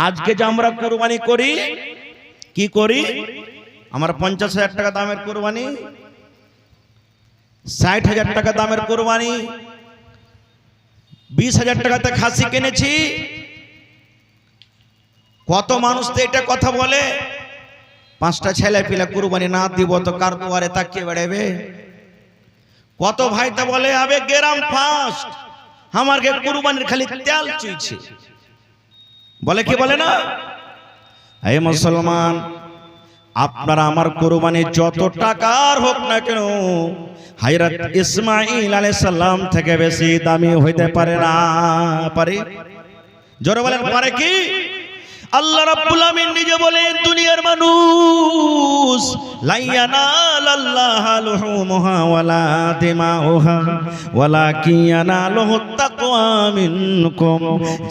আজকে যে আমরা কুরবানি করি কি করি, আমার 50,000 টাকা দামের কুরবানি, 60,000 টাকা দামের কুরবানি, 20,000 টাকাতে খাসি কিনেছি। কত মানুষ তো এটা কথা বলে, 5টা ছেলে পিলে কুরবানি না দিব তো কার দুয়ারে তাকিয়ে বেড়াবে। কত ভাই তো বলে আবে গেরাম ফাস্ট, আমার কে কুরবানির খালি তেল চুইছে, বলে কি বলে না। এই মুসলমান, আপনারা আমার কুরবানি যত টাকার হোক না কেন হযরত ইসমাঈল আলাইহিস সালাম থেকে বেশি দামি হইতে পারে না। পারে? জোরে বলেন পারে কি? আল্লাহ রাব্বুল আমিন নিজে বলেন, দুনিয়ার মানুষ লা ইয়ানালাল্লাহু লুহুমুহা ওয়ালা দিমাউহা ওয়ালাকিন ইয়ানালুহুত তাকওয়া মিনকুম।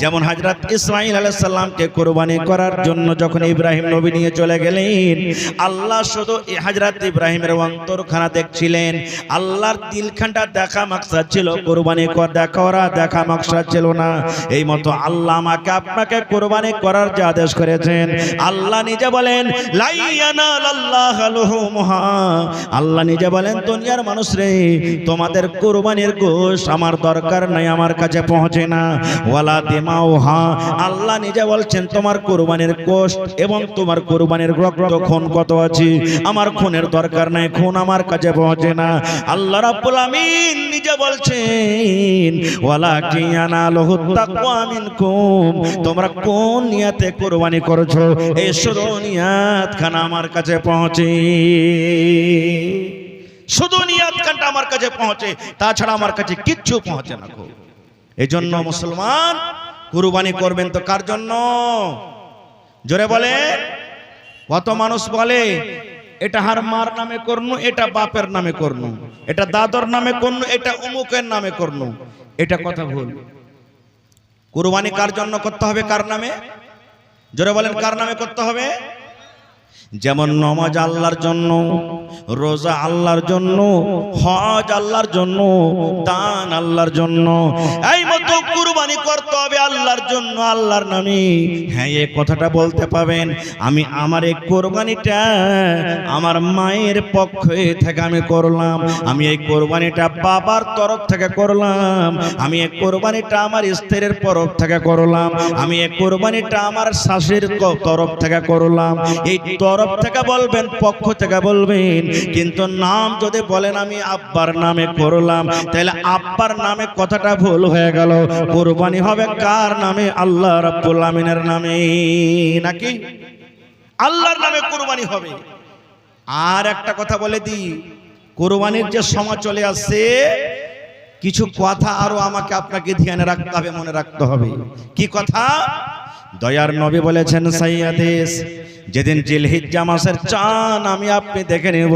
যেমন হযরত ইসমাঈল আলাইহিস সালামকে কুরবানি করার জন্য যখন ইব্রাহিম নবী নিয়ে চলে গেলেন, আল্লাহ শুধু হযরত ইব্রাহিমের অন্তরখানা দেখছিলেন, আল্লাহর দিলখানটা দেখা মাকসাদ ছিল, কুরবানি করা দেখা মাকসাদ ছিল না। এই মতো আল্লাহ আমাকে আপনাকে কুরবানি করার আদেশ করেছেন। আল্লাহ নিজে বলেন লা ইয়ানালাল্লাহু লুহুমুহা, আল্লাহ নিজে বলেন দুনিয়ার মানুষ রে, তোমাদের কুরবানির গোশত আমার দরকার নাই, আমার কাছে পৌঁছে না। ওয়ালা দিমাউহা, আল্লাহ নিজে বলছেন তোমার কুরবানির গোশত এবং তোমার কুরবানির রক্ত খুন কত আছে, আমার খুনের দরকার নাই, খুন আমার কাছে পৌঁছে না। আল্লাহ রাব্বুল আমিন নিজে বলছেন ওয়ালাকিন ইয়ানালুহুত তাকওয়া মিনকুম, তোমরা কোন নিয়তে কুরবানি করছো এই শুধু নিয়াত খানা আমার কাছে পৌঁছে, শুধু নিয়াত খানটা আমার কাছে পৌঁছে, তাছাড়া আমার কাছে কিচ্ছু পৌঁছে না। এই জন্য মুসলমান কুরবানি করবেন তো কার জন্য? জোরে বলে। কত মানুষ বলে এটা হার মার নামে করনু, এটা বাপের নামে করনু, এটা দাদর নামে করনু, এটা অমুকের নামে করনু। এটা কথা ভুল। কুরবানি কার জন্য করতে হবে? কার নামে? জোরে বলেন কার নামে করতে হবে? যেমন নামাজ আল্লাহর জন্য, রোজা আল্লাহর জন্য, হজ আল্লাহর জন্য, দান আল্লাহর জন্য, এই মতো কুরবানি করতে হবে আল্লাহর জন্য, আল্লাহর নামে। হ্যাঁ, এই কথাটা বলতে পাবেন, আমি আমার এই কুরবানিটা আমার মায়ের পক্ষ থেকে আমি করলাম, আমি এই কুরবানিটা বাবার তরফ থেকে করলাম, আমি এই কুরবানিটা আমার স্ত্রীর তরফ থেকে করলাম, আমি এই কুরবানিটা আমার শাশুড়ির তরফ থেকে করলাম। এই তরফ থেকে বলবেন, পক্ষ থেকে বলবেন, কিন্তু নাম যদি বলেন আমি আব্বার নামে করলাম, তাহলে আব্বার নামে কথাটা ভুল হয়ে গেল। কুরবানি হবে কার নামে? আল্লাহ রাব্বুল আমিনের নামে, নাকি আল্লাহর নামে কুরবানি হবে। আর একটা কথা বলে দিই, কুরবানির যে সময় চলে আসছে, কিছু কথা আরো আমাকে আপনাকে ধ্যানে রাখতে হবে, মনে রাখতে হবে। কি কথা? দয়ার নবী বলেছেন সাইয়াদেস, যেদিন জিলহিজ্জা মাসের চাঁদ আমি আপনি দেখে নেব,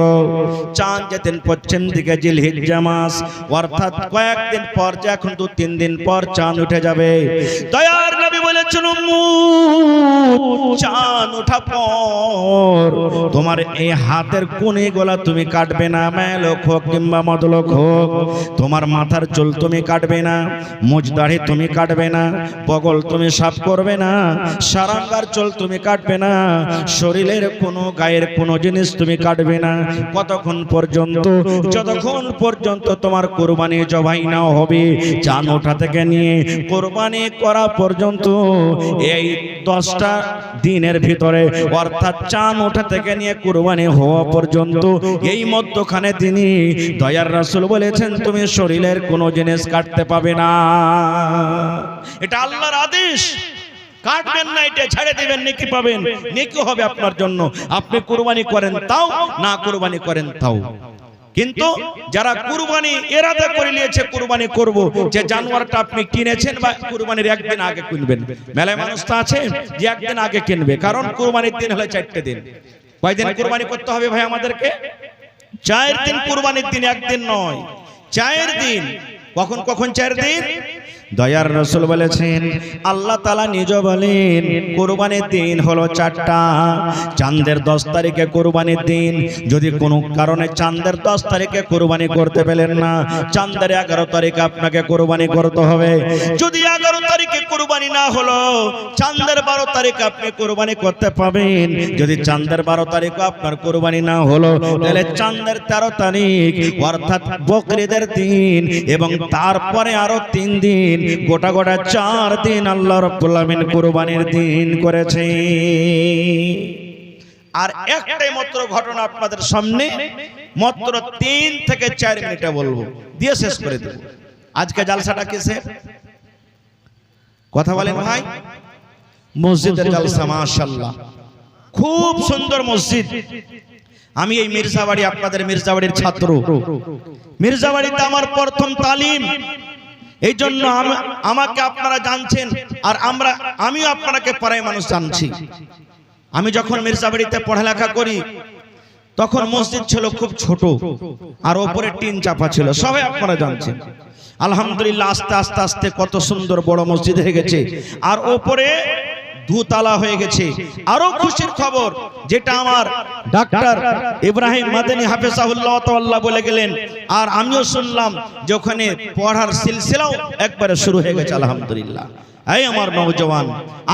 চাঁদ যেদিন পশ্চিম দিকে জিলহিজ্জা মাস, অর্থাৎ কয়েকদিন পর, যে এখন 2-3 দিন পর চাঁদ উঠে যাবে, দয়ার নবী বলেছেন চাঁদ ওঠা পর তোমার এই হাতের কোণে গোলা তুমি কাটবে না, মেলোক হোক কিংবা মদলোক হোক, তোমার মাথার চুল তুমি কাটবে না, মুজ দাড়ি তুমি কাটবে না, বগল তুমি সাফ করবে না, সারাঙ্গার চুল তুমি কাটবে না, শরীরের কোনো গায়ের কোনো জিনিস তুমি কাটবে না। কতক্ষণ পর্যন্ত? যতক্ষণ পর্যন্ত তোমার কুরবানি জবাই না হবে। চাঁদ ওঠা থেকে নিয়ে কুরবানি করা পর্যন্ত এই 10টা দিনের ভিতরে, অর্থাৎ চাঁদ ওঠা থেকে নিয়ে কুরবানি হওয়া পর্যন্ত, এই মধ্যখানে তিনি দয়ার রাসূল বলেছেন তুমি শরীরের কোনো জিনিস কাটতে পাবে না। এটা আল্লাহর আদেশ। কাটবেন না, এটা ছেড়ে দিবেন, নেকি পাবেন, নেকি হবে আপনার জন্য। আপনি কুরবানি করেন তাও, না কুরবানি করেন তাও। কিন্তু যারা কুরবানি ইরাদা করে নিয়েছে কুরবানি করব, যে জানোয়ারটা আপনি কিনেছেন বা কুরবানির একদিন আগে কিনবেন, মেলায় মানুষ তো আছে যে একদিন আগে কিনবে, কারণ কুরবানির দিন হলে 4টে দিন। কয়দিন কুরবানি করতে হবে ভাই আমাদেরকে? 4 দিন কুরবানির দিন, একদিন নয়, 4 দিন। কখন কখন 4 দিন? দয়ার রাসূল বলেছেন, আল্লাহ তাআলা নিজে বলেন কুরবানির দিন হলো 4টা। চাঁদের 10 তারিখে কুরবানির দিন। যদি কোনো কারণে চাঁদের 10 তারিখে কুরবানি করতে পেলেন না, চাঁদের 11 তারিখে আপনাকে কুরবানি করতে হবে। যদি 11 তারিখ তারিখে কুরবানি না হলো চাঁদের 12 তারিখে আপনি কুরবানি করতে পাবেন। যদি চাঁদের 12 তারিখে আপনার কুরবানি না হলো তাহলে চাঁদের 13 তারিখ অর্থাৎ বকরিদের দিন এবং তারপরে আরো 3 দিন গোটা 4 দিন আল্লাহ রাব্বুল আলামিন কুরবানির দিন করেছে। আর একটাই মাত্র ঘটনা আপনাদের সামনে মাত্র 3 থেকে 4 মিনিটে বলবো, দিয়ে শেষ করে দেব। আজকে জালসাটা কিসের কথা বলেন ভাই? মসজিদের জালসা। মাশাআল্লাহ, খুব সুন্দর মসজিদ। আমি এই মির্জাবাড়ি, আপনাদের মির্জাবাড়ির ছাত্র। মির্জাবাড়িতে আমার প্রথম তালিম, এই জন্য আমাকে আপনারা জানছেন আর আমিও আপনাকে পড়াই মানুষ জানছি। আমি যখন মির্জাবাড়িতে পড়ালেখা করি তখন মসজিদ ছিল খুব ছোট আর ওপরে টিন চাপা ছিল, সবাই আপনারা জানছেন। আলহামদুলিল্লাহ আস্তে আস্তে আস্তে কত সুন্দর বড় মসজিদ হয়ে গেছে আর ওপরে দুতলা হয়ে গেছে। আরো খুশির খবর যেটা আমার ডাক্তার ইব্রাহিম মাদানী হাফেজাহুল্লাহ তাআলা বলে গেলেন আর আমিও শুনলাম যে ওখানে পড়ার সিলসিলাও একবারে শুরু হয়ে গেছে। আলহামদুলিল্লাহ। এই আমার নওজওয়ান,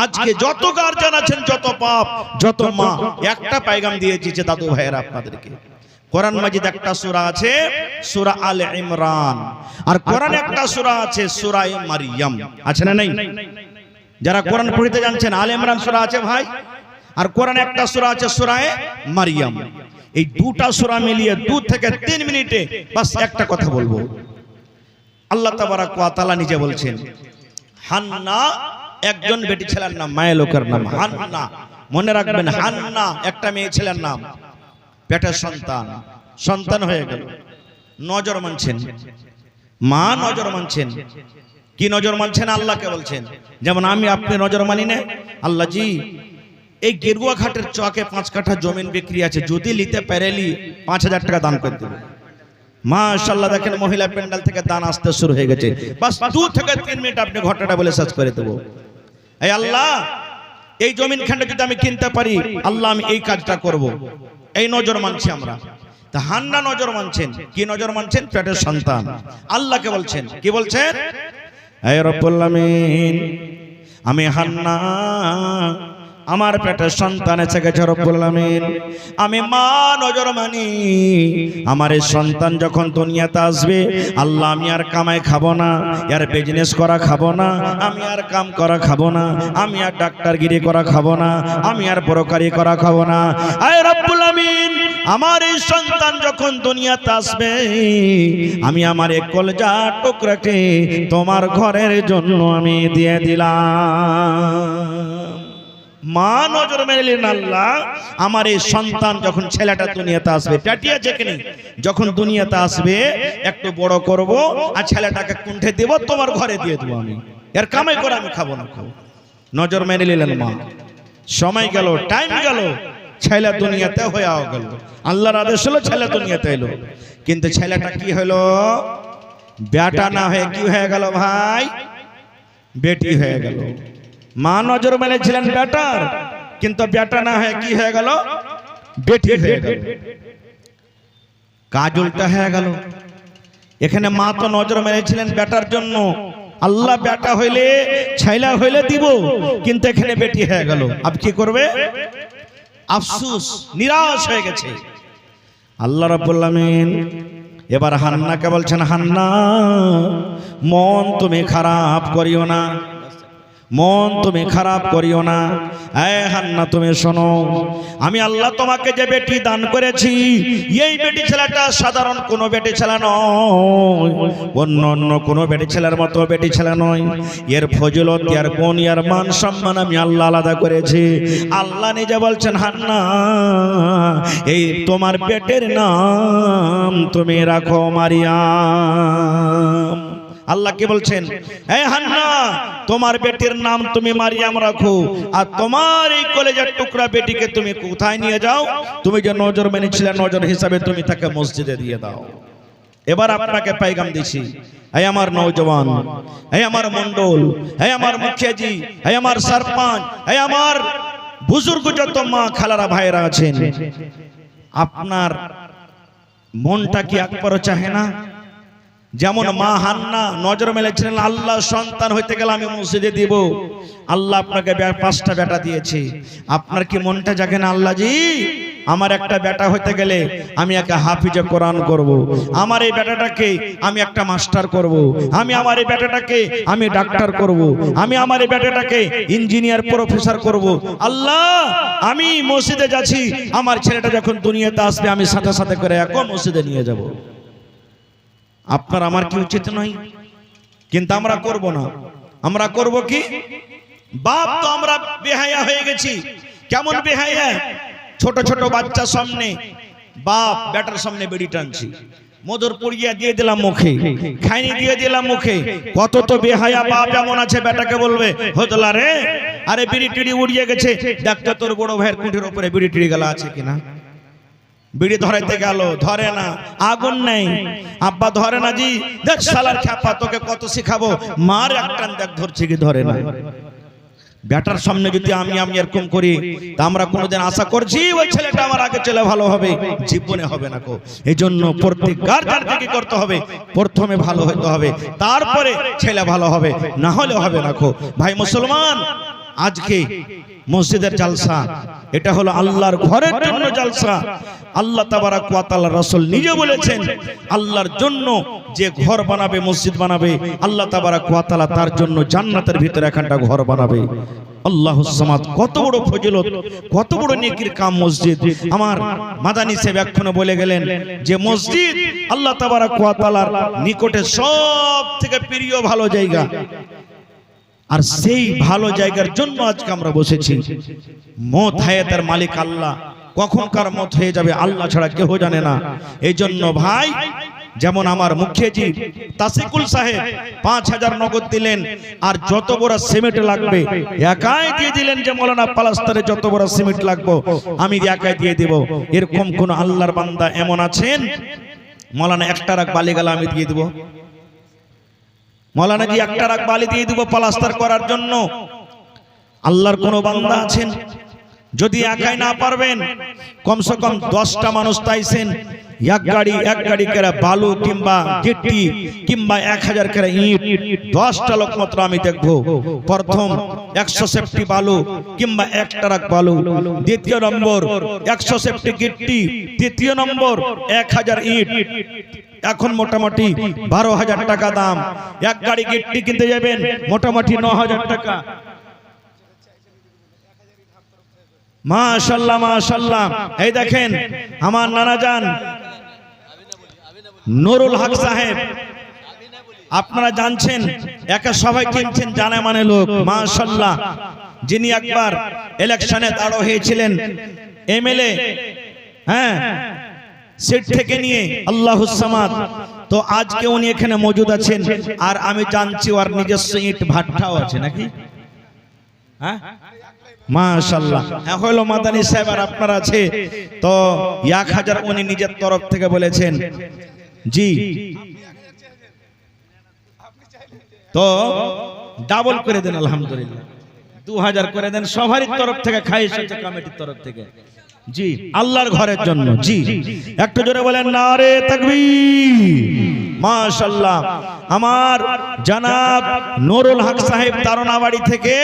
আজকে যত গার্জিয়ান আছেন, যত বাপ, যত মা, একটা পয়গাম দিয়েছি যে দাদু ভাইয়েরা আপনাদেরকে, কোরআন মাজিদ একটা সূরা আছে সূরা আলে ইমরান, আর কোরআন একটা সূরা আছে সূরা মারইয়াম, আছে না নাই? যারা কোরআন পড়তে জানছেন আলে ইমরান সূরা আছে ভাই, আর কোরআন একটা সূরা আছে সূরা মারইয়াম। এই দুটা সূরা মিলিয়ে 2 থেকে 3 মিনিটে বাস একটা কথা বলবো। আল্লাহ তাবারাক ওয়া তাআলা নিজে বলছেন হান্না একজন বেটি ছেলের নাম, মায়ের লোকের নাম হান্না। মনে রাখবেন, হান্না একটা মেয়ে ছেলের নাম, পেটের সন্তান হয়ে গেল। নজর মানছেন, মা নজর মানছেন। কি নজর মানছেন? আল্লাহকে বলছেন। যেমন আমি আপনি নজর মানি না। আল্লাহ জি এই গেরুয়া ঘাটের চকে 5 কাঠা জমিন বিক্রি আছে, যদি নিতে পারেলি 5000 টাকা দান করে দেব। মাশাআল্লাহ, দেখেন মহিলা প্যান্ডেল থেকে দান আসতে শুরু হয়ে গেছে। বাস 2 থেকে 3 মিনিট আপনি ঘটনাটা বলে শেষ করে দেব। এই আল্লাহ এই জমিন খন্ড যদি আমি কিনতে পারি, আল্লাহ আমি এই কাজটা করব। এই নজর মানছি আমরা। তা হান্না নজর মানছেন। কি নজর মানছেন? পেটের সন্তান। আল্লাহকে বলছেন, কি বলছেন? হে রব্বুল আমিন, আমি হান্না আমার পেটের সন্তান এসে গেছে রব্বুল আমিন, আমি মা নজর মানি আমার এই সন্তান যখন দুনিয়াতে আসবে, আল্লাহ আমি আর কামাই খাবো না, আর বিজনেস করা খাবো না, আমি আর কাম করা খাবো না, আমি আর ডাক্তারগিরি করা খাবো না, আমি আর ব্রোকারি করা খাবো না। আয় রব্বুল আমিন, আমার এই সন্তান যখন দুনিয়াতে আসবে, আমি আমার এই কলজা টুকরাকে তোমার ঘরের জন্য আমি দিয়ে দিলাম। মা নজর মেলেন আল্লাহ আমার এই সন্তান যখন ছেলেটা দুনিয়াতে আসবে, টাটিয়া যেখানে যখন দুনিয়াতে আসবে একটু বড় করব আর ছেলেটাকে কুণ্ঠে দেব, তোমার ঘরে দিয়ে দেবো, আমি এর কামাই করে আমি খাবো না। নজর মেনে নিলেন মা। সময় গেল, টাইম গেল, ছেলে দুনিয়াতে হয়ে গেল। আল্লাহর আদেশ হলো ছেলে দুনিয়াতে এলো, কিন্তু ছেলেটা কি হলো? বেটা না হয়ে কি হয়ে গেল ভাই? বেটি হয়ে গেল। মা নজর মেলেছিলেন বেটার, কিন্তু বেটা না হয়ে কি হয়ে গেল? বেটি হয়ে গেল। কাজ উল্টা হয়ে গেল। এখানে মা তো নজর মেলেছিলেন বেটার জন্য, আল্লাহ বেটা হইলে ছেলে হইলে দিব, কিন্তু এখানে বেটি হয়ে গেল। আব কি করবে? আফসোস, নিরাশ হয়ে গেছে। আল্লাহ রাব্বুল আমিন এবার হান্নাকে বলছেন, হান্না মন তুমি খারাপ করিও না, মন তুমি খারাপ করিও না। এই হান্না তুমি শোনো, আমি আল্লাহ তোমাকে যে বেটি দান করেছি, এই বেটি ছেলেটা সাধারণ কোনো বেটি ছেলে নয়, অন্য কোনো বেটি ছেলের মতো বেটি ছেলে নয়। এর ফজিলত, এর গুণ, এর মান সম্মান আমি আল্লাহ আলাদা করেছি। আল্লাহ নিজে বলছেন, হান্না এই তোমার বেটের নাম তুমি রাখো মারিয়াম। আল্লাহ কি বলছেন? হে হান্না, তোমার বেটির নাম তুমি মারিয়াম রাখো, আর তোমার এই কলেজের টুকরা বেটিকে তুমি কোথায় নিয়ে যাও? তুমি যে নজর মেনেছিলে, নজর হিসাবে তুমি তাকে মসজিদে দিয়ে দাও। এবার আপনাকে পয়গাম দিছি, হে আমার নওজওয়ান, হে আমার মন্ডল, হে আমার মুখিয়াজি, হে আমার সরপঞ্চ, হে আমার বুজুর্গ যত মা খালারা ভাইরা আছেন, আপনার মনটা কি একবারও চাহে না যেমন মা হান্না নজর মেলেছিলেন আল্লাহ সন্তান হইতে গেলে আমি মসজিদে দিব, আল্লাহ আপনাকে 5টা বেটা দিয়েছে, আপনার কি মনটা জাগে না আল্লাহ জি আমার একটা বেটা হইতে গেলে আমি একটা হাফিজে কোরআন করব, আমার এই বেটাটাকে আমি একটা মাস্টার করব, আমি আমার এই বেটাটাকে আমি ডাক্তার করব, আমি আমার এই বেটাটাকে ইঞ্জিনিয়ার প্রফেসর করব। আল্লাহ আমি মসজিদে যাচ্ছি, আমার ছেলেটা যখন দুনিয়াতে আসবে আমি সাথে সাথে করে একদম মসজিদে নিয়ে যাব। আপনার আমার কি উচিত নয়? কিন্তু আমরা করব না। আমরা করব কি? বাপ তো আমরা বেহায়া হয়ে গেছি। কেমন বেহায়া? ছোট ছোট বাচ্চা সামনে বাপ বেটার সামনে বেড়ি টানছি, মধুর পুড়িয়া দিয়ে দিলাম মুখে, খাইনি দিয়ে দিলাম মুখে। কত তো বেহায়া বাপ এমন আছে, বেটাকে বলবে হতলা রে, আরে বিড়ি টিড়ি উড়িয়ে গেছে, দেখতো তোর বড় ভাইয়ের কুঠির উপরে বিড়ি টিড়ি গেলা আছে কিনা। বিড়ি ধরাইতে গেল, ধরে না, আগুন নেই, আব্বা ধরে না জি, দেখ শালার খ্যাপা তোকে কত শিখাবো, মার একটান দেখ ধরছে কি ধরে না। বেটার সামনে যদি আমি এরকম করি, তা আমরা কোনোদিন আশা করছি ওই ছেলেটা আমার আগে চলে ভালো হবে? জীবনে হবে না। এই জন্য প্রত্যেক গার্জিয়ানকে কি করতে হবে? প্রথমে ভালো হতে হবে, তারপরে ছেলে ভালো হবে, না হলে হবে না। ভাই মুসলমান, আজকে মসজিদের জালসা, এটা হলো আল্লাহর ঘরের জন্য জালসা। আল্লাহ তাবারাক ওয়া তাআলা রাসূল নিজে বলেছেন, আল্লাহর জন্য যে ঘর বানাবে, মসজিদ বানাবে, আল্লাহ তাবারাক ওয়া তাআলা তার জন্য জান্নাতের ভিতরে একটা ঘর বানাবে। আল্লাহুস সামাদ, কত বড় ফজিলত, কত বড় নেকির কাম মসজিদ। আমার মাদানী সাহেব এখনো বলে গেলেন যে মসজিদ আল্লাহ তাবারাক ওয়া তাআলার নিকটে সবথেকে প্রিয় ভালো জায়গা। আর সেই ভালো জায়গার জন্য আজকে আমরা বসেছি। মত হায়াতের মালিক আল্লাহ, কখন কার মত হয়ে যাবে আল্লাহ ছাড়া কেউ জানে না। এই জন্য ভাই, যেমন আমার মুখিয়াজি তাসিকুল সাহেব 5000 নগদ দিলেন, আর যত বড় সিমেন্ট লাগবে একাই দিয়ে দিলেন, যে মৌলানা পালাস্তারে যত বড় সিমেন্ট লাগবে আমি একাই দিয়ে দেব। এরকম কোন আল্লাহর বান্দা এমন আছেন মৌলানা একটা রাখ বালি গালা আমি দিয়ে দেব, মৌলানা জি একটা রাখ বালি দিয়ে দেব পালাস্তার করার জন্য? আল্লাহর কোন বান্দা আছেন? যদি একাই না পারবেন, কমসে কম 10টা মানুষ তাইছেন, এক গাড়ি করে বালু কিংবা গিট্টি কিংবা 1000 করে ইট, 10টা লোক মাত্র আমি দেখবো। প্রথম 100 সেফটি বালু কিংবা 1 ট্রাক বালু, দ্বিতীয় নম্বর 100 সেফটি গিট্টি, তৃতীয় নম্বর 1000 ইট। এখন মোটামুটি 12,000 টাকা দাম। এক গাড়ি গিট্টি কিনতে যাবেন মোটামুটি 9,000 টাকা। মাশাআল্লাহ মাশাআল্লাহ। এই দেখেন আমার নানা জান নুরুল হক সাহেব, আপনারা জানছেন একা সবাই কিনছেন জানা মানে লোক, মাশাআল্লাহ। যিনি একবার ইলেকশনে দাঁড় হয়েছিলেন এমএলএ, হ্যাঁ, সিট থেকে নিয়ে, আল্লাহুস সামাদ। তো আজকে উনি এখানে মজুদ আছেন। আর আমি জানছি ওর নিজস্ব ইট ভাট্টাও আছে নাকি? হ্যাঁ মাশাআল্লাহ। হলো মাদানী সাহেব আর আপনার আছে। তো 1000 উনি নিজের তরফ থেকে বলেছেন জি, তো ডাবল করে দেন আলহামদুলিল্লাহ, 2000 করে দেন সবারই তরফ থেকে, খাইশ হচ্ছে কমিটির তরফ থেকে জি, আল্লাহর ঘরের জন্য জি। একটু জোরে বলেন নারে তাকবীর। মাশাআল্লাহ। আমার জনাব নুরুল হক সাহেব তারনাবাড়ি থেকে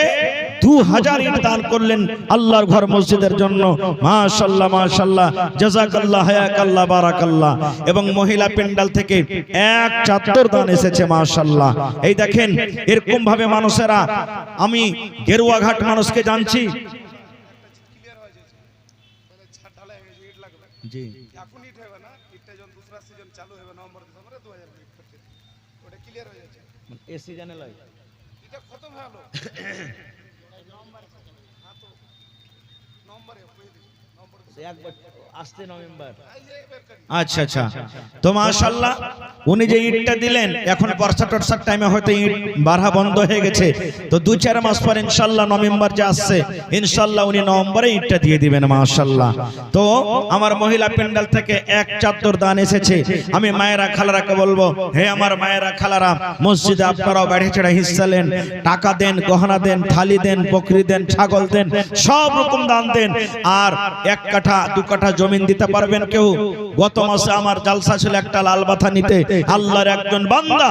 2000 ইট দান করলেন আল্লাহর ঘর মসজিদের জন্য। মাশাআল্লাহ মাশাআল্লাহ, জাযাকাল্লাহ, হায়াকাল্লাহ, বারাকাল্লাহ। এবং মহিলা প্যান্ডেল থেকে 1 চাদর দান এসেছে মাশাআল্লাহ। এই দেখেন এরকম ভাবে মানুষেরা, আমি গেরুয়াঘাট মানুষকে জানছি জি, এখন ইট হবে না, ইটটা যখন দুসরা সিজন চালু হবে নভেম্বর ডিসেম্বরে 2000 ইট করতে ওটা ক্লিয়ার হয়ে যাচ্ছে। এই সিজনে লয় এটা খতম হলো নভেম্বরে, হ্যাঁ তো নভেম্বরে একবার আসছে নভেম্বর। আচ্ছা আচ্ছা। তো মাশাআল্লাহ উনি যে ইটটা দিলেন, এখন বর্ষা টর্ষার টাইমে হয়তো ইট বাড়া বন্ধ হয়ে গেছে, তো 2-4 মাস পর ইনশাআল্লাহ নভেম্বর যে আসছে ইনশাআল্লাহ উনি নভেম্বরে ইটটা দিয়ে দিবেন মাশাআল্লাহ। তো আমার মহিলা প্যান্ডেল থেকে 1 চাদর দান এসেছে। আমি মায়েরা খালারাকে বলবো, হে আমার মায়েরা খালারা, মসজিদে আপনারাও বাড়ি ছেড়ে হিস্সা নেন, টাকা দেন, গহনা দেন, থালি দেন, বকরি দেন, ছাগল দেন, সব রকম দান দেন। আর 1 কাঠা 2 কাঠা জমিন দিতে পারবেন কেউ? গত মাসে আমার জালসা ছিল একটা লাল বাথা নিতে, আল্লাহর একজন বান্দা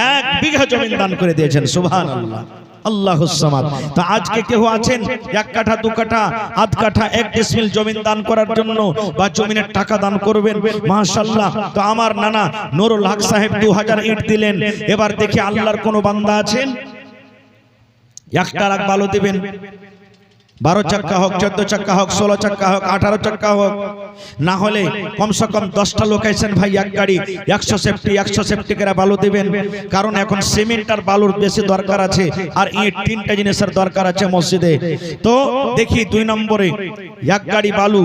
1 বিঘা জমিন দান করে দিয়েছেন। সুবহানাল্লাহ, আল্লাহুস সামাদ। তো আজকে কেউ আছেন 1 কাঠা 2 কাঠা 8 কাঠা 1 ডিসমিল জমিন দান করার জন্য বা জমিনের টাকা দান করবেন? মাশাআল্লাহ। তো আমার নানা নুরুল হক সাহেব 2000 ইট দিলেন। এবার দেখি আল্লাহর কোন বান্দা আছেন 1 ট্রাক বালু দিবেন, 12 চাক্কা হোক, 14 চাক্কা হোক, 16 চাক্কা হোক, 18 চাক্কা হোক, না হলে কমসে কম 10টা লোক আছেন ভাই, এক গাড়ি 100 সেফটি করে বালু দিবেন। কারণ এখন সিমেন্ট আর বালুর বেশি দরকার আছে, আর ইট 3টা জিনিসের দরকার আছে মসজিদে। তো দেখি 2 নম্বরে 1 গাড়ি বালু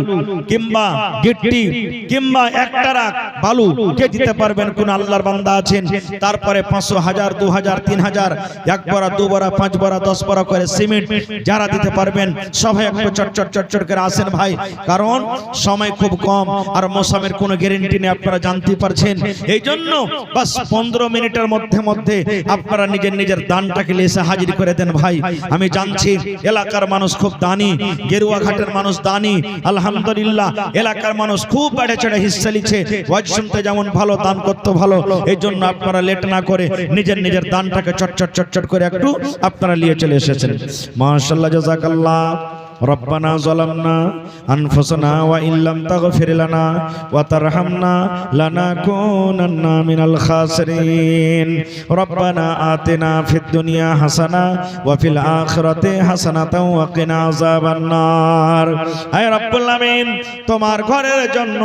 কিংবা গিট্টি কিংবা 1 ট্রাক বালু কে দিতে পারবেন? কোন আল্লাহর বান্দা আছেন? তারপরে 500, 1000, 2000, 3000, 1 বড়া 2 বড়া 5 বড়া 10 বড়া করে সিমেন্ট যারা দিতে পারবেন সবাই একটু চটচট করে আসেন ভাই, কারণ সময় খুব কম আর মৌসুমের কোনো গ্যারান্টি নেই, আপনারা জানতে পারছেন। এই জন্য বাস 15 মিনিটের মধ্যে আপনারা নিজের দানটাকে এসে হাজির করে দেন ভাই। আমি জানছি এলাকার মানুষ খুব দানি, গেরুয়া ঘাটের মানুষ দানি, আলহামদুলিল্লাহ এলাকার মানুষ খুব বেড়ে চড়ে হিস্সা লিছে, ওয়াজ শুনতে যেমন ভালো, দান করতে ভালো। এই জন্য আপনারা লেট না করে নিজের দানটাকে চটচট করে একটু আপনারা নিয়ে চলে এসেছেন। মাশাআল্লাহ, জাযাকাল্লাহ। ربنا ظلمنا أنفسنا وإن لم تغفر لنا وترحمنا لنكونن من الخاسرين ربنا آتنا في الدنيا حسنة وفي الآخرة حسنة وقنا عذاب النار اے رب العالمین তোমার ঘরের জন্য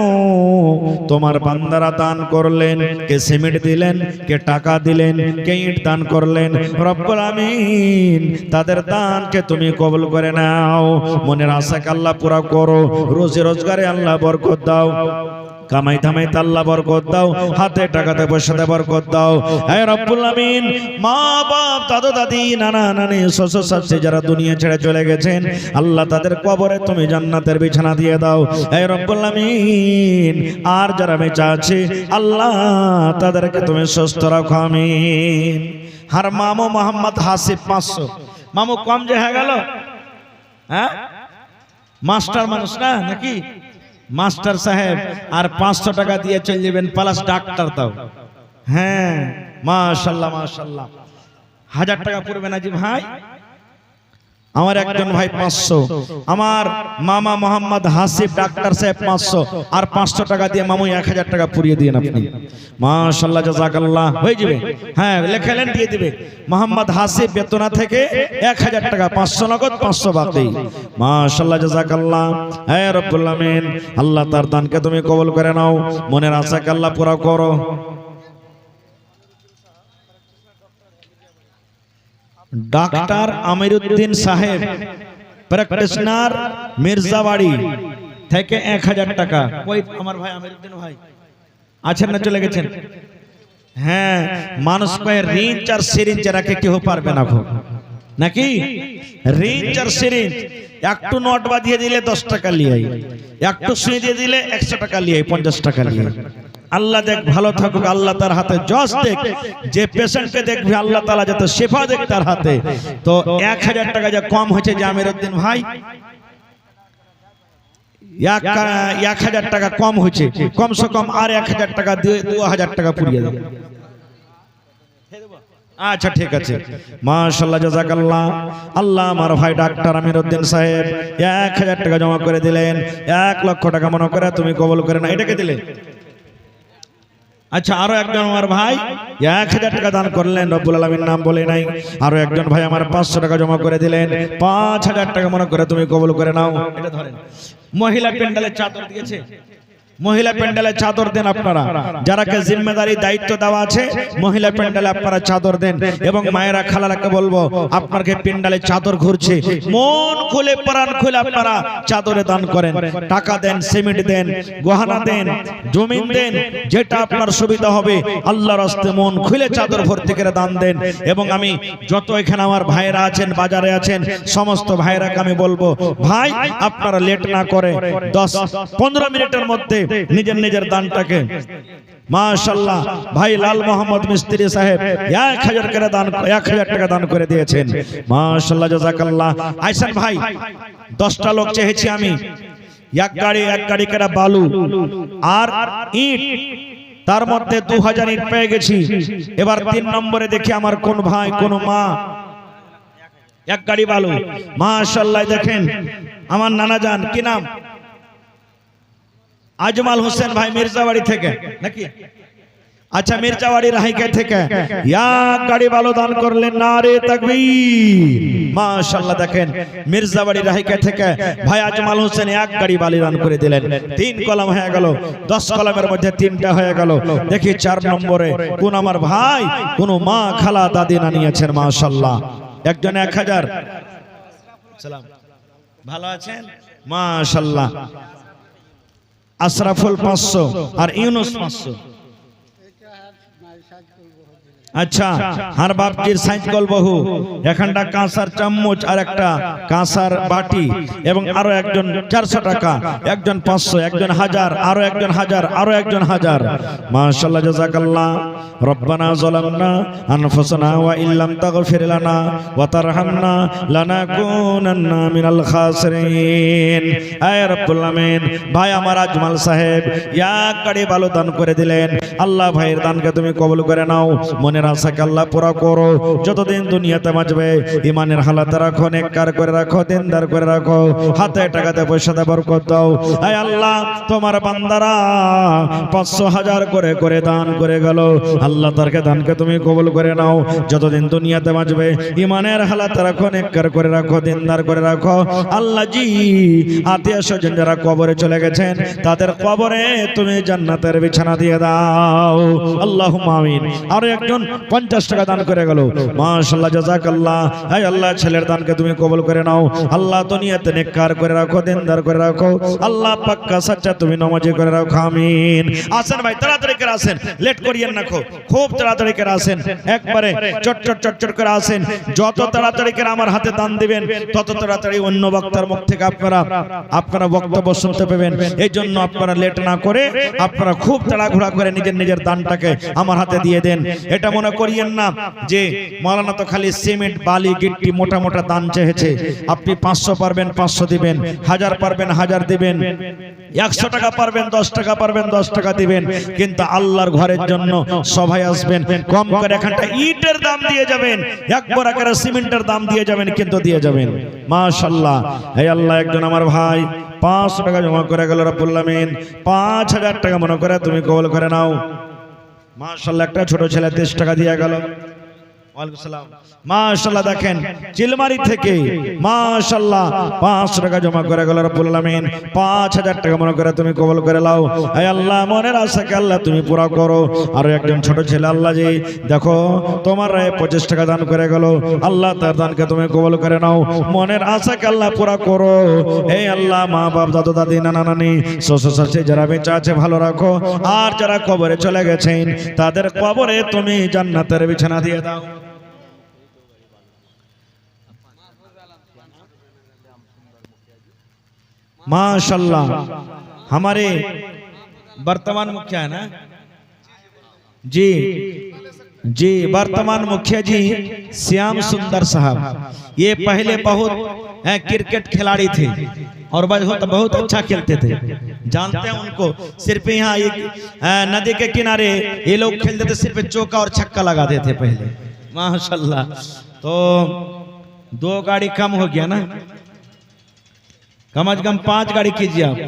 তোমার বান্দারা দান করলেন, কে সিমেন্ট দিলেন, কে টাকা দিলেন, কে ইট দান করলেন। রব্বুল আমিন তাদের দানকে তুমি কবুল করে নাও, মনের আশাকে আল্লাহ পুরা করো, রোজি রোজগারে আল্লাহ বরকত দাও, কামাই ধামাইতে আল্লাহ বরকত দাও, হাতে টাকাতে পয়সাতে বরকত দাও। হে রব্বুল আমিন মা বাপ দাদু দাদি নানা নানি শ্বশুর শাশুড়ি যারা দুনিয়া ছেড়ে চলে গেছেন আল্লাহ তাদের কবরে তুমি জান্নাতের বিছানা দিয়ে দাও। হে রব্বুল আমিন আর যারা বেঁচে আছে আল্লাহ তাদেরকে তুমি সুস্থ রাখো, আমিন। আর মামু মোহাম্মদ হাসিব 500, মামু কম যে হয়ে গেল, হ্যাঁ মাস্টার মানুষ না নাকি, মাস্টার সাহেব আর 500 টাকা দিয়ে চলে যাবেন, প্লাস ডাক্তার দাও। হ্যাঁ মাশাআল্লাহ মাশাআল্লাহ। 1000 টাকা পড়বে না জি ভাই? আমার একজন ভাই 500, আমার মামা মোহাম্মদ হাসিব ডাক্তার সাহেব 500, আর 500 টাকা দিয়ে মামু 1000 টাকা পুরিয়ে দিন আপনি। মাশাআল্লাহ জাযাকাল্লাহ, হয়ে যাবে। হ্যাঁ লেখালেন, দিয়ে দিবে। মোহাম্মদ হাসিব বেতনা থেকে 1000 টাকা, 500 নগদ 500 বাকি। মাশাআল্লাহ জাযাকাল্লাহ। হে রব্বুল আমিন আল্লাহ তার দানকে তুমি কবুল করে নাও, মনের আশাকে আল্লাহ পুরা করো। ডাক্তার আমিরউদ্দিন সাহেব প্র্যাকটিশনার মির্জাবাড়ি থেকে 1000 টাকা। ওই আমার ভাই আমিরউদ্দিন ভাই আছেন না, চলে গেছেন? হ্যাঁ, মানুষ কয়ে রিঞ্চ আর সিরিঞ্জ রাখে কেউ পারবে না গো, নাকি? রিঞ্চ আর সিরিঞ্জ একটু নোট বাঁধিয়ে দিলে 10 টাকা লিয়ে, একটু সুই দিয়ে দিলে 100 টাকা লিয়ে, 50 টাকা লিয়ে। আল্লাহ দেখ ভালো থাকুক, আল্লাহ তার হাতে জজ দেখ, যে পেশেন্টকে দেখবে আল্লাহ তাআলা যত শিফা দেখ তার হাতে। তো 1000 টাকা যা কম হয়েছে যে আমিরউদ্দিন ভাই, 1000 টাকা কম হয়েছে, কমসে কম আর 1000 টাকা দিয়ে 2000 টাকা পুরিয়ে দেবে। আচ্ছা ঠিক আছে, মাশাআল্লাহ জাযাকাল্লাহ। আল্লাহ আমার ভাই ডাক্তার আমিরউদ্দিন সাহেব 1000 টাকা জমা করে দিলেন, 1 লক্ষ টাকা মনে করে তুমি কবুল করে না, এটাকে দিলে। আচ্ছা আরো একজন আমার ভাই 1000 টাকা দান করলেন, রব্বুল আলামিন নাম বলে নাই। আরো একজন ভাই আমার 500 টাকা জমা করে দিলেন, 5000 টাকা মনে করে তুমি কবুল করে নাও। এটা ধরেন। মহিলা প্যান্ডেলের চাদর দিয়েছে, মহিলা প্যান্ডেলে চাদর দেন আপনারা, যারাকে জিম্মেদারি দায়িত্ব দেওয়া আছে মহিলা প্যান্ডেলে আপনারা চাদর দেন। এবং মায়েরা খালালাকে বলবো আপনাকে প্যান্ডেলে চাদর ঘুরছে, মন খুলে প্রাণ খুলে আপনারা চাদরে দান করেন, টাকা দেন, সিমেন্ট দেন, গহনা দেন, জমিন দেন, যেটা আপনার সুবিধা হবে আল্লাহর রাস্তে মন খুলে চাদর ভর্তি করে দান দেন। এবং আমি যত এখানে আমার ভাইরা আছেন, বাজারে আছেন, সমস্ত ভাইরাকে আমি বলবো ভাই আপনারা লেট না করে 10-15 মিনিটের মধ্যে নিজের দানটাকে, মাশাআল্লাহ ভাই লাল মোহাম্মদ মিস্ত্রি সাহেব 1000 টাকা দান করে দিয়েছেন, মাশাআল্লাহ জাযাকাল্লাহ। আইসান ভাই 10টা লোক চেয়েছি আমি, এক গাড়ি কেনা বালু আর ইট, তার মধ্যে 2000 ইট পেয়ে গেছি। এবার 3 নম্বরে দেখি আমার কোন ভাই কোন মা, এক গাড়ি বালু। মাশাআল্লাহ দেখেন আমার নানা জান, কি নাম? আজমাল হোসেন ভাই মির্জাবাড়ি থেকে নাকি? আচ্ছা, মির্জাবাড়ি রাহিকা থেকে এক গাড়ি বালু দান করলেন। নারে তাকবীর। মাশাআল্লাহ দেখেন মির্জাবাড়ি রাহিকা থেকে ভাই আজমাল হোসেন এক গাড়ি বালি দান করে দিলেন। 3 কলম হয়ে গেল, 10 কলমের মধ্যে 3টা হয়ে গেল। দেখি 4 নম্বরে কোন আমার ভাই কোন মা খালা দাদি না নিয়েছেন। মাশাআল্লাহ একজন 1000। সালাম, ভালো আছেন? মাশাআল্লাহ। আশরাফুল 500 আর ইউনুস 500। আচ্ছা, হার বাপজির সাইজ কল বহু, এখানটা কাঁসার চামচ আর একটা কাঁসার বাটি, এবং আরো একজন 400 টাকা, একজন 500, একজন 1000, আরো একজন 1000, আরো একজন 1000। মাশাআল্লাহ জাযাকাল্লাহ। রব্বানা যালামনা আনফুসানা ওয়া ইল্লাম তাগফির লানা ওয়া তারহামনা লানাকুনান্না মিনাল খাসিরিন। আয় রব্বুল আমিন। ভাই আমার আজমাল সাহেব এক গাড়ি বালু দান করে দিলেন। আল্লাহ ভাইয়ের দানকে তুমি কবুল করে নাও, মনের আশাকে আল্লাহ পুরা করো। যতদিন দুনিয়াতে বাঁচবে ইমানের হালাতে রাখো, নেককার করে রাখো, দিনদার করে রাখো, হাতে টাকাতে পয়সাতে বরকত দাও। আয় আল্লাহ তোমার বান্দারা 500 1000 করে করে দান করে গেল। আল্লাহ তারকে দানকে তুমি কবুল করে নাও। যতদিন দুনিয়াতে বাঁচবে ইমানের হালাতে রাখো, নেককার করে রাখো, দিনদার করে রাখো। আল্লাহ জি আত্মীয় স্বজন যারা কবরে চলে গেছেন তাদের কবরে তুমি জান্নাতের বিছানা দিয়ে দাও। আল্লাহুম্মা আমিন। আর একজন 50 টাকা দান করে গেল। মাশাআল্লাহ জাযাকাল্লাহ। হে আল্লাহ ছেলের দানকে তুমি কবুল করে নাও। আল্লাহ দুনিয়াতে নেককার করে রাখো, দিনদার করে রাখো। আল্লাহ পাক্কা সাচ্চা তুমি নামাজি করে রাখো। আমিন। আসেন ভাই, তাড়াতাড়ি করে আসেন, লেট করিয়েন না, খুব তাড়াতাড়ি করে আসেন, একবারে চটচট করে আসেন। যত তাড়াতাড়ি করে আমার হাতে দান দিবেন তত তাড়াতাড়ি অন্য বক্তার মুখ থেকে আপনারা বক্তব্য শুনতে পাবেন। এই জন্য আপনারা লেট না করে আপনারা খুব তাড়াহুড়া করে নিজের দানটাকে আমার হাতে দিয়ে দেন। এটা মনে করিয়েন না যে মাওলানা তো খালি সিমেন্ট বালি গিট্টি মোটা মোটা দান চেয়েছে। আপনি 500 পারবেন 500 দিবেন, 1000 পারবেন 1000 দিবেন, 100 টাকা পারবেন 10 টাকা পারবেন 10 টাকা দিবেন। কিন্তু আল্লাহর ঘরের জন্য সবাই আসবেন, কম করে এখানটা ইটের দাম দিয়ে যাবেন, একবার করে সিমেন্টের দাম দিয়ে যাবেন, কিন্তু দিয়ে যাবেন। মাশাআল্লাহ। হে আল্লাহ একজন আমার ভাই 500 টাকা জমা করে গেল। রব্বুল আমিন 5000 টাকা মনে করে তুমি কবুল করে নাও। মাশাআল্লাহ একটা ছোট ছেলে 30 টাকা দিয়ে গেল। ওয়ালাইকুম সালাম। মাশাআল্লাহ দেখেন চিলমারি থেকে মাশাআল্লাহ 500 টাকা জমা করে গেল। রব্বুল আমিন 5000 টাকা মনে করে তুমি কবুল করে নাও। হে আল্লাহ মনের আশাকে আল্লাহ তুমি পুরা করো। আর একজন ছোট ছেলে আল্লাহ জি দেখো তোমার রায়ে 25 টাকা দান করে গেল। আল্লাহ তার দানকে তুমি কবুল করে নাও, মনের আশাকে আল্লাহ পুরা করো। হে আল্লাহ মা বাপ দাদু দাদি নানা নানি শ্বশুর শাশুড়ি যারা বেঁচে আছে ভালো রাখো, আর যারা কবরে চলে গেছেন তাদের কবরে তুমি জান্নাতের বিছানা দিয়ে দাও। माशाल्लाह हमारे वर्तमान मुखिया है ना जी, जी वर्तमान मुखिया जी श्याम सुंदर साहब, ये पहले बहुत क्रिकेट खिलाड़ी थे और बहुत अच्छा खेलते थे, जानते हैं उनको। सिर्फ यहाँ नदी के किनारे ये लोग खेलते थे, सिर्फ चौका और छक्का लगाते थे पहले। माशाल्लाह। तो 2 गाड़ी कम हो गया ना, कम से कम 5 गाड़ी कीजिए आप।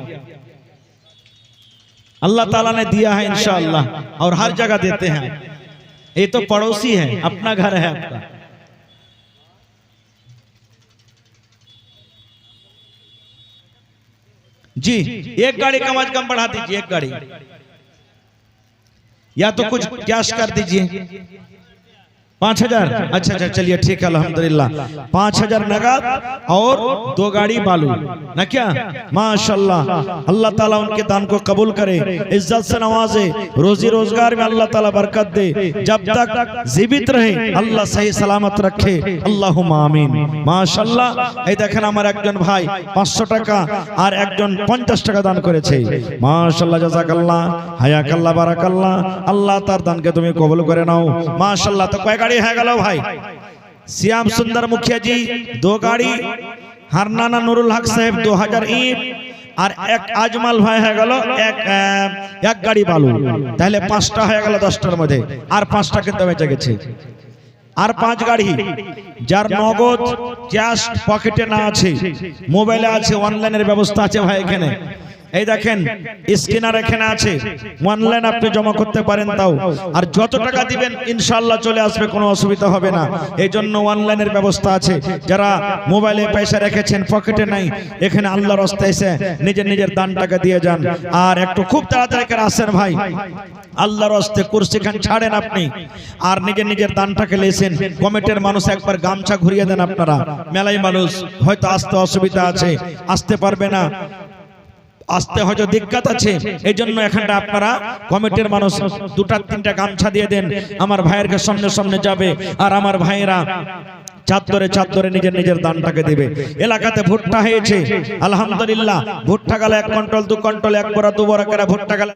अल्लाह ताला ने दिया है इंशाअल्लाह, और हर जगह देते हैं। ये तो पड़ोसी है, अपना घर है आपका। जी 1 गाड़ी कम से कम बढ़ा दीजिए, 1 गाड़ी, या तो कुछ कैश कर दीजिए। 5000। अच्छा अच्छा चलिए ठीक है अल्हम्दुलिल्लाह। 5000 नगद और 2 गाड़ी बालू ना क्या। माशाल्लाह। अल्लाह ताला उनके दान को कबूल करे, इज्जत से नवाजे, रोजी रोजगार में अल्लाह ताला बरकत दे, जब तक जीवित रहे अल्लाह सही सलामत रखे। अल्लाहुम्मा आमीन। माशाल्लाह। এই দেখেন আমার একজন ভাই 500 টাকা আর একজন 50 টাকা দান করেছে। মাশাআল্লাহ জাযাকাল্লাহ হায়াকাল্লাহ বারাকাল্লাহ। আল্লাহ তার দানকে তুমি কবুল করে নাও। মাশাআল্লাহ। তো কয় গাড়ি হয়ে গেল ভাই? श्याम सुंदर मुखिया जी 2 गाड़ी, हरनाना नूरुल हक साहब 2000 ईंट, আর এক আজমাল ভাই হয়ে গেল এক গাড়ি বালু, তাহলে 5টা হয়ে গেল 10টার মধ্যে, আর 5টা কিন্তু বেঁচে গেছে। আর 5 গাড়ি, যার নগদ ক্যাশ পকেটে না আছে, মোবাইলে আছে, অনলাইনের ব্যবস্থা আছে ভাই এখানে, এই দেখেন স্ক্যানার এখানে আছে, অনলাইন আপনি জমা করতে পারেন তাও, আর যত টাকা দিবেন ইনশাআল্লাহ চলে আসবে, কোনো অসুবিধা হবে না। এই জন্য অনলাইনের ব্যবস্থা আছে। যারা মোবাইলে পয়সা রেখেছেন পকেটে নাই, এখানে আল্লাহর রাস্তায় এসে নিজের নিজের দান টাকা দিয়ে যান। আর একটু খুব তাড়াতাড়ি করে আসেন ভাই, আল্লাহর রাস্তে কুরসি খান ছাড়েন আপনি, আর নিজের নিজের দানটাকে লেছেন। কমিটির মানুষ একবার গামছা ঘুরিয়ে দেন আপনারা, মেলাই মানুষ হয়তো আসতে অসুবিধা আছে, আসতে পারবে না, আসতে হয়তো দিক্কত আছে, এই জন্য এখানটা আপনারা কমিটির মানুষ 2-3টা গামছা দিয়ে দেন, আমার ভাইয়েরকে সামনে সামনে যাবে, আর আমার ভাইয়েরা চাদরে চাদরে নিজের নিজের দানটাকে দিবে। এলাকাতে ভুট্টা হয়েছে আলহামদুলিল্লাহ, ভুট্টা গেলে 1 কুইন্টাল 2 কুইন্টাল 1 বড়া 2 বড়া করে ভুট্টা গেলে